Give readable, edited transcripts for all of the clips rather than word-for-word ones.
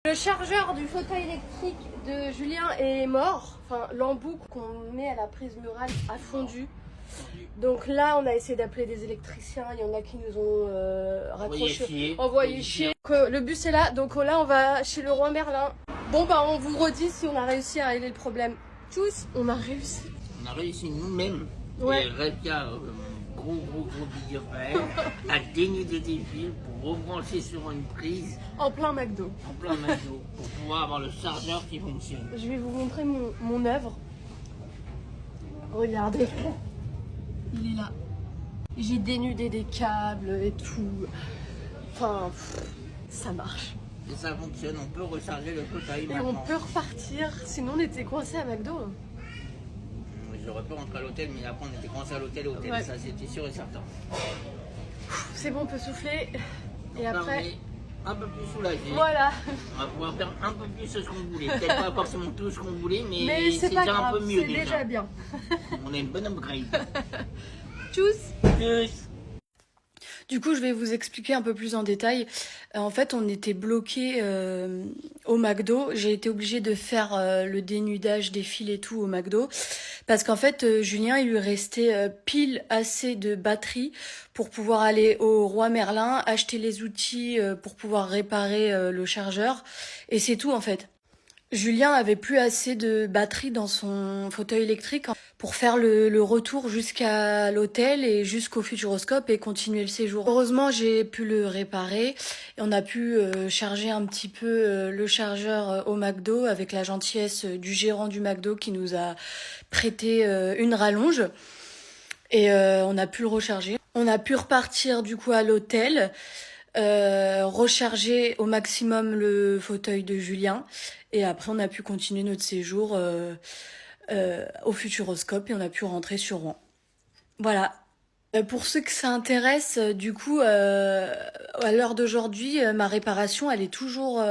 Le chargeur du fauteuil électrique de Julien est mort. Enfin, l'embout qu'on met à la prise murale a fondu. Donc là, on a essayé d'appeler des électriciens. Il y en a qui nous ont raccroché, envoyé chier. Donc, le bus est là. Donc là, on va chez le roi Merlin. Bon, bah, on vous redit si on a réussi à régler le problème. Tous, on a réussi. On a réussi nous-mêmes. Ouais. Et Réka, gros big up à elle, à dénuder des fils pour rebrancher sur une prise En plein McDo. en plein McDo pour pouvoir avoir le chargeur qui fonctionne. Je vais vous montrer mon œuvre. Regardez. Il est là. J'ai dénudé des câbles et tout. Enfin, ça marche. Et ça fonctionne, on peut recharger le fauteuil Et maintenant. on peut repartir. Sinon, on était coincés à McDo. J'aurais pu rentrer à l'hôtel, mais après on était coincé à l'hôtel. Ouais. Ça c'était sûr et certain. C'est bon, on peut souffler. Et Là, après, on est un peu plus soulagé. voilà. On va pouvoir faire un peu plus ce qu'on voulait. Peut-être pas forcément tout ce qu'on voulait, mais c'est c'est pas déjà un grave, peu mieux c'est déjà bien. On a une bonne upgrade. Tchuss. Tchuss. Du coup, je vais vous expliquer un peu plus en détail. En fait, on était bloqué au McDo. J'ai été obligée de faire le dénudage des fils et tout au McDo. Parce qu'en fait, Julien, il lui restait pile assez de batterie pour pouvoir aller au Roi Merlin, acheter les outils pour pouvoir réparer le chargeur. Et c'est tout, en fait. Julien avait plus assez de batterie dans son fauteuil électrique pour faire le retour jusqu'à l'hôtel et jusqu'au Futuroscope et continuer le séjour. Heureusement, j'ai pu le réparer et on a pu charger un petit peu le chargeur au McDo avec la gentillesse du gérant du McDo qui nous a prêté une rallonge et on a pu le recharger. On a pu repartir du coup à l'hôtel. Recharger au maximum le fauteuil de Julien et après on a pu continuer notre séjour au Futuroscope et on a pu rentrer sur Rouen. Voilà. Pour ceux que ça intéresse, du coup, à l'heure d'aujourd'hui, ma réparation, elle est toujours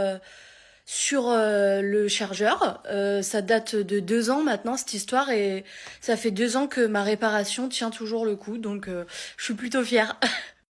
sur le chargeur. Ça date de 2 ans maintenant, cette histoire, et ça fait 2 ans que ma réparation tient toujours le coup, donc je suis plutôt fière.